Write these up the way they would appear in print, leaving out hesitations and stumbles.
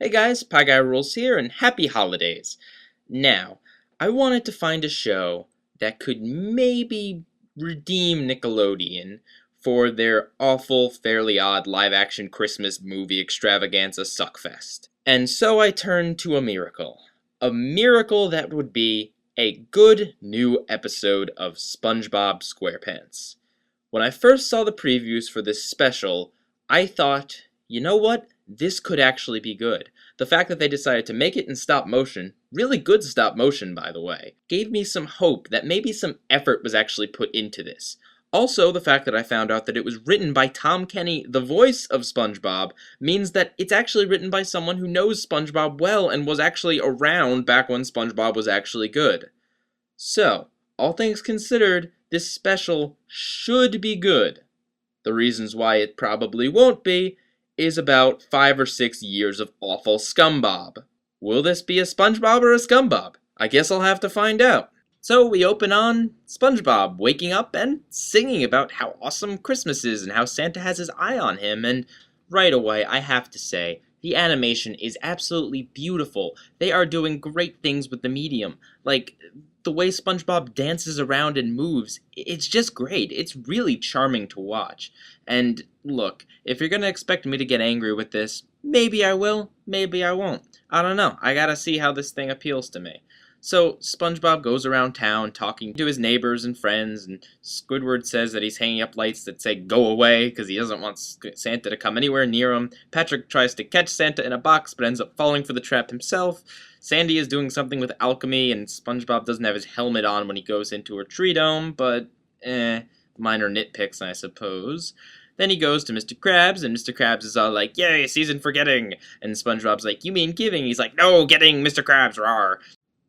Hey guys, Pie Guy Rules here, and happy holidays. Now, I wanted to find a show that could maybe redeem Nickelodeon for their awful, Fairly Odd live-action Christmas movie extravaganza suckfest. And so I turned to a miracle. A miracle that would be a good new episode of SpongeBob SquarePants. When I first saw the previews for this special, I thought, you know what? This could actually be good. The fact that they decided to make it in stop motion, really good stop motion by the way, gave me some hope that maybe some effort was actually put into this. Also, the fact that I found out that it was written by Tom Kenny, the voice of SpongeBob, means that it's actually written by someone who knows SpongeBob well and was actually around back when SpongeBob was actually good. So, all things considered, this special should be good. The reasons why it probably won't be is about 5 or 6 years of awful Scumbob. Will this be a SpongeBob or a Scumbob? I guess I'll have to find out. So we open on SpongeBob waking up and singing about how awesome Christmas is and how Santa has his eye on him, and right away I have to say, the animation is absolutely beautiful. They are doing great things with the medium. Like, the way SpongeBob dances around and moves, it's just great. It's really charming to watch. And look, if you're gonna expect me to get angry with this, maybe I will, maybe I won't. I don't know. I gotta see how this thing appeals to me. So, SpongeBob goes around town talking to his neighbors and friends, and Squidward says that he's hanging up lights that say go away because he doesn't want Santa to come anywhere near him. Patrick tries to catch Santa in a box but ends up falling for the trap himself. Sandy is doing something with alchemy, and SpongeBob doesn't have his helmet on when he goes into her tree dome, but minor nitpicks, I suppose. Then he goes to Mr. Krabs, and Mr. Krabs is all like, yay, season for getting! And SpongeBob's like, you mean giving? He's like, no, getting, Mr. Krabs, rawr!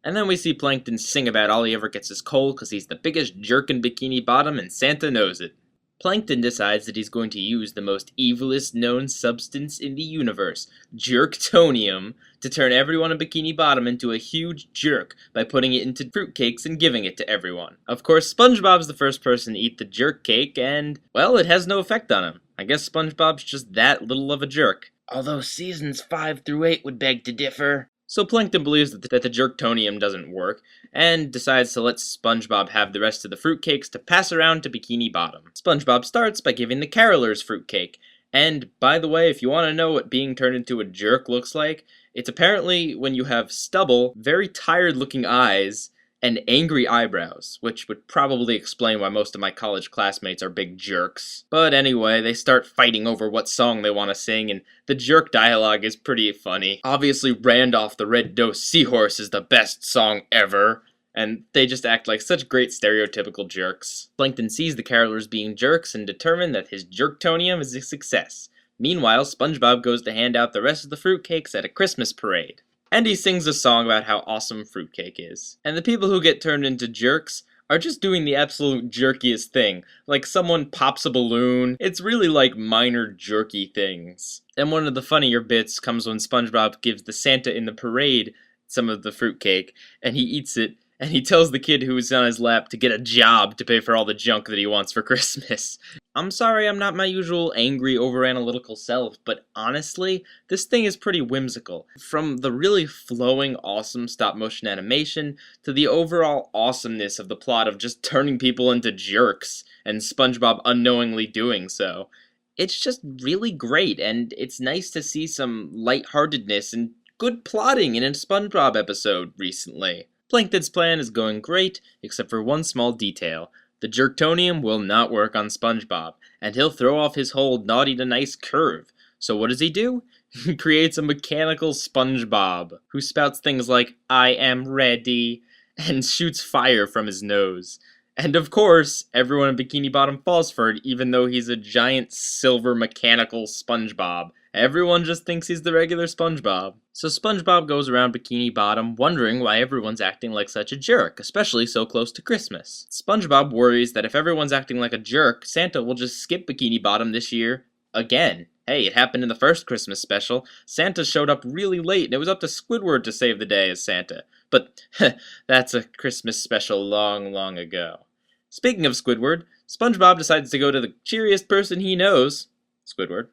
And then we see Plankton sing about all he ever gets is coal because he's the biggest jerk in Bikini Bottom and Santa knows it. Plankton decides that he's going to use the most evilest known substance in the universe, Jerktonium, to turn everyone in Bikini Bottom into a huge jerk by putting it into fruitcakes and giving it to everyone. Of course, SpongeBob's the first person to eat the jerk cake, and, well, it has no effect on him. I guess SpongeBob's just that little of a jerk. Although seasons 5 through 8 would beg to differ. So Plankton believes that the Jerktonium doesn't work, and decides to let SpongeBob have the rest of the fruitcakes to pass around to Bikini Bottom. SpongeBob starts by giving the carolers fruitcake, and by the way, if you want to know what being turned into a jerk looks like, it's apparently when you have stubble, very tired-looking eyes, and angry eyebrows, which would probably explain why most of my college classmates are big jerks. But anyway, they start fighting over what song they want to sing, and the jerk dialogue is pretty funny. Obviously, Randolph the Red-Nosed Seahorse is the best song ever, and they just act like such great stereotypical jerks. Plankton sees the carolers being jerks and determined that his Jerktonium is a success. Meanwhile, SpongeBob goes to hand out the rest of the fruitcakes at a Christmas parade. And he sings a song about how awesome fruitcake is. And the people who get turned into jerks are just doing the absolute jerkiest thing. Like someone pops a balloon. It's really like minor jerky things. And one of the funnier bits comes when SpongeBob gives the Santa in the parade some of the fruitcake, and he eats it, and he tells the kid who is on his lap to get a job to pay for all the junk that he wants for Christmas. I'm sorry I'm not my usual angry, over-analytical self, but honestly, this thing is pretty whimsical. From the really flowing, awesome stop-motion animation, to the overall awesomeness of the plot of just turning people into jerks, and SpongeBob unknowingly doing so. It's just really great, and it's nice to see some lightheartedness and good plotting in a SpongeBob episode recently. Plankton's plan is going great, except for one small detail. The Jerktonium will not work on SpongeBob, and he'll throw off his whole naughty to nice curve. So what does he do? He creates a mechanical SpongeBob, who spouts things like, I am ready, and shoots fire from his nose. And of course, everyone in Bikini Bottom falls for it, even though he's a giant silver mechanical SpongeBob. Everyone just thinks he's the regular SpongeBob. So SpongeBob goes around Bikini Bottom wondering why everyone's acting like such a jerk, especially so close to Christmas. SpongeBob worries that if everyone's acting like a jerk, Santa will just skip Bikini Bottom this year again. Hey, it happened in the first Christmas special. Santa showed up really late, and it was up to Squidward to save the day as Santa. But that's a Christmas special long, long ago. Speaking of Squidward, SpongeBob decides to go to the cheeriest person he knows, Squidward,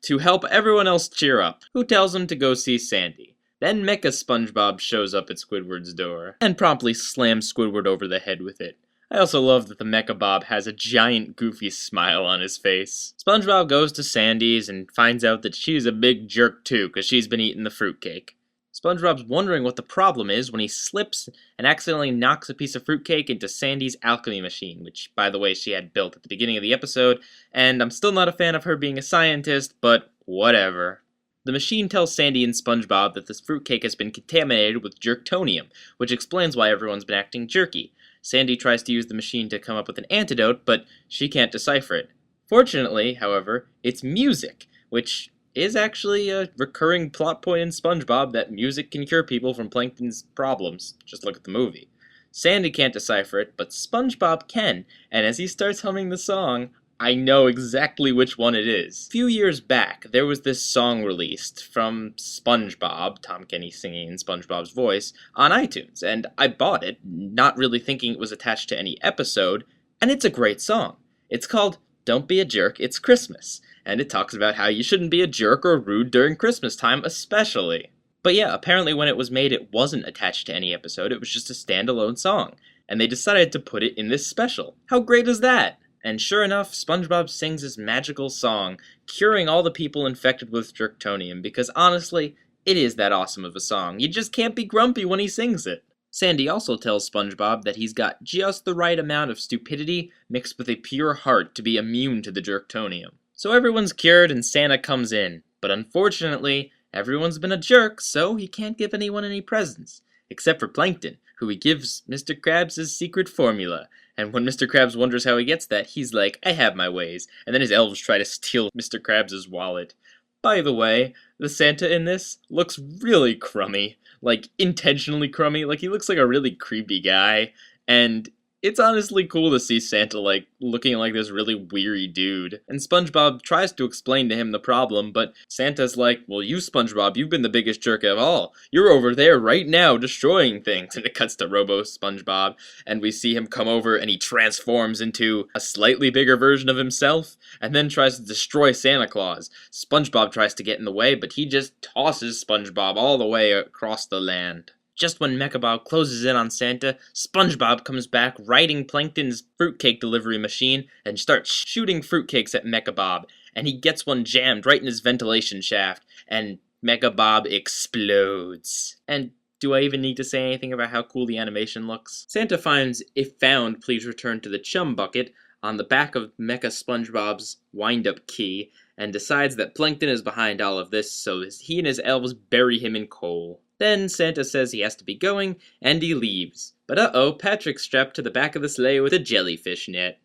to help everyone else cheer up, who tells him to go see Sandy. Then Mecha SpongeBob shows up at Squidward's door, and promptly slams Squidward over the head with it. I also love that the Mecha Bob has a giant goofy smile on his face. SpongeBob goes to Sandy's and finds out that she's a big jerk too, because she's been eating the fruitcake. SpongeBob's wondering what the problem is when he slips and accidentally knocks a piece of fruitcake into Sandy's alchemy machine, which, by the way, she had built at the beginning of the episode, and I'm still not a fan of her being a scientist, but whatever. The machine tells Sandy and SpongeBob that this fruitcake has been contaminated with jerktonium, which explains why everyone's been acting jerky. Sandy tries to use the machine to come up with an antidote, but she can't decipher it. Fortunately, however, it's music, which is actually a recurring plot point in SpongeBob that music can cure people from Plankton's problems. Just look at the movie. Sandy can't decipher it, but SpongeBob can, and as he starts humming the song, I know exactly which one it is. A few years back, there was this song released from SpongeBob, Tom Kenny singing in SpongeBob's voice, on iTunes, and I bought it, not really thinking it was attached to any episode, and it's a great song. It's called Don't Be a Jerk, It's Christmas, and it talks about how you shouldn't be a jerk or rude during Christmas time especially. But yeah, apparently when it was made it wasn't attached to any episode, it was just a standalone song, and they decided to put it in this special. How great is that? And sure enough, SpongeBob sings his magical song, curing all the people infected with jerktonium, because honestly, it is that awesome of a song. You just can't be grumpy when he sings it. Sandy also tells SpongeBob that he's got just the right amount of stupidity mixed with a pure heart to be immune to the jerktonium. So everyone's cured and Santa comes in, but unfortunately, everyone's been a jerk, so he can't give anyone any presents. Except for Plankton, who he gives Mr. Krabs' his secret formula. And when Mr. Krabs wonders how he gets that, he's like, I have my ways. And then his elves try to steal Mr. Krabs' wallet. By the way, the Santa in this looks really crummy. Like, intentionally crummy. Like, he looks like a really creepy guy. And it's honestly cool to see Santa, like, looking like this really weary dude. And SpongeBob tries to explain to him the problem, but Santa's like, well, you, SpongeBob, you've been the biggest jerk of all. You're over there right now destroying things. And it cuts to Robo SpongeBob, and we see him come over and he transforms into a slightly bigger version of himself, and then tries to destroy Santa Claus. SpongeBob tries to get in the way, but he just tosses SpongeBob all the way across the land. Just when Mechabob closes in on Santa, SpongeBob comes back riding Plankton's fruitcake delivery machine and starts shooting fruitcakes at Mechabob, and he gets one jammed right in his ventilation shaft, and Mechabob explodes. And do I even need to say anything about how cool the animation looks? Santa finds "If found, please return to the chum bucket" on the back of Mecha SpongeBob's wind-up key, and decides that Plankton is behind all of this, so he and his elves bury him in coal. Then Santa says he has to be going, and he leaves. But uh-oh, Patrick's strapped to the back of the sleigh with a jellyfish net.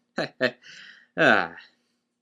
That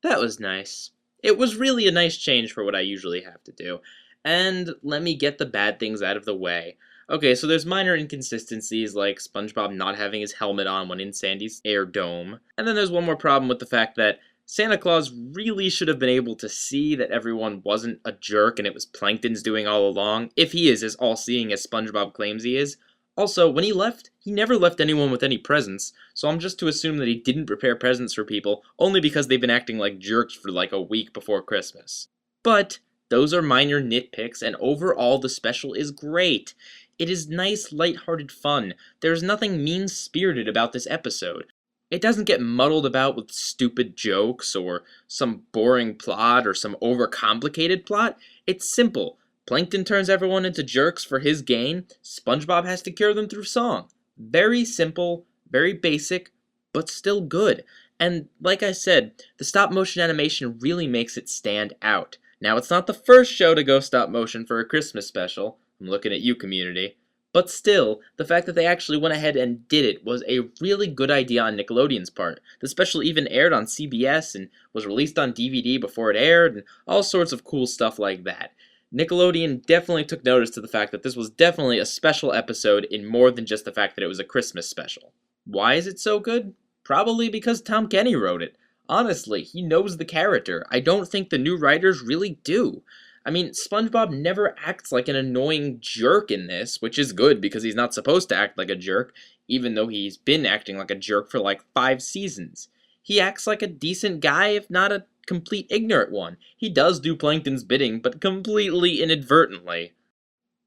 was nice. It was really a nice change for what I usually have to do. And let me get the bad things out of the way. Okay, so there's minor inconsistencies like SpongeBob not having his helmet on when in Sandy's air dome. And then there's one more problem with the fact that Santa Claus really should have been able to see that everyone wasn't a jerk and it was Plankton's doing all along, if he is as all-seeing as SpongeBob claims he is. Also, when he left, he never left anyone with any presents, so I'm just to assume that he didn't prepare presents for people only because they've been acting like jerks for like a week before Christmas. But those are minor nitpicks, and overall the special is great. It is nice, lighthearted fun. There's nothing mean-spirited about this episode. It doesn't get muddled about with stupid jokes or some boring plot or some overcomplicated plot. It's simple. Plankton turns everyone into jerks for his gain. SpongeBob has to cure them through song. Very simple, very basic, but still good. And like I said, the stop-motion animation really makes it stand out. Now, it's not the first show to go stop-motion for a Christmas special. I'm looking at you, community. But still, the fact that they actually went ahead and did it was a really good idea on Nickelodeon's part. The special even aired on CBS and was released on DVD before it aired, and all sorts of cool stuff like that. Nickelodeon definitely took notice to the fact that this was definitely a special episode in more than just the fact that it was a Christmas special. Why is it so good? Probably because Tom Kenny wrote it. Honestly, he knows the character. I don't think the new writers really do. I mean, SpongeBob never acts like an annoying jerk in this, which is good because he's not supposed to act like a jerk, even though he's been acting like a jerk for like 5 seasons. He acts like a decent guy, if not a complete ignorant one. He does do Plankton's bidding, but completely inadvertently.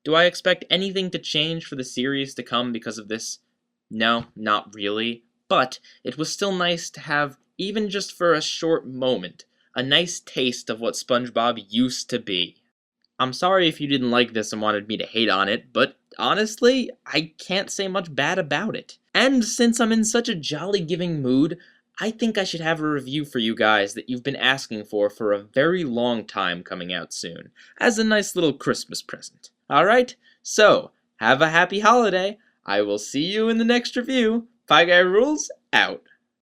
Do I expect anything to change for the series to come because of this? No, not really. But it was still nice to have, even just for a short moment, a nice taste of what SpongeBob used to be. I'm sorry if you didn't like this and wanted me to hate on it, but honestly, I can't say much bad about it. And since I'm in such a jolly giving mood, I think I should have a review for you guys that you've been asking for a very long time coming out soon, as a nice little Christmas present. Alright, so, have a happy holiday. I will see you in the next review. Pie Guy Rules, out.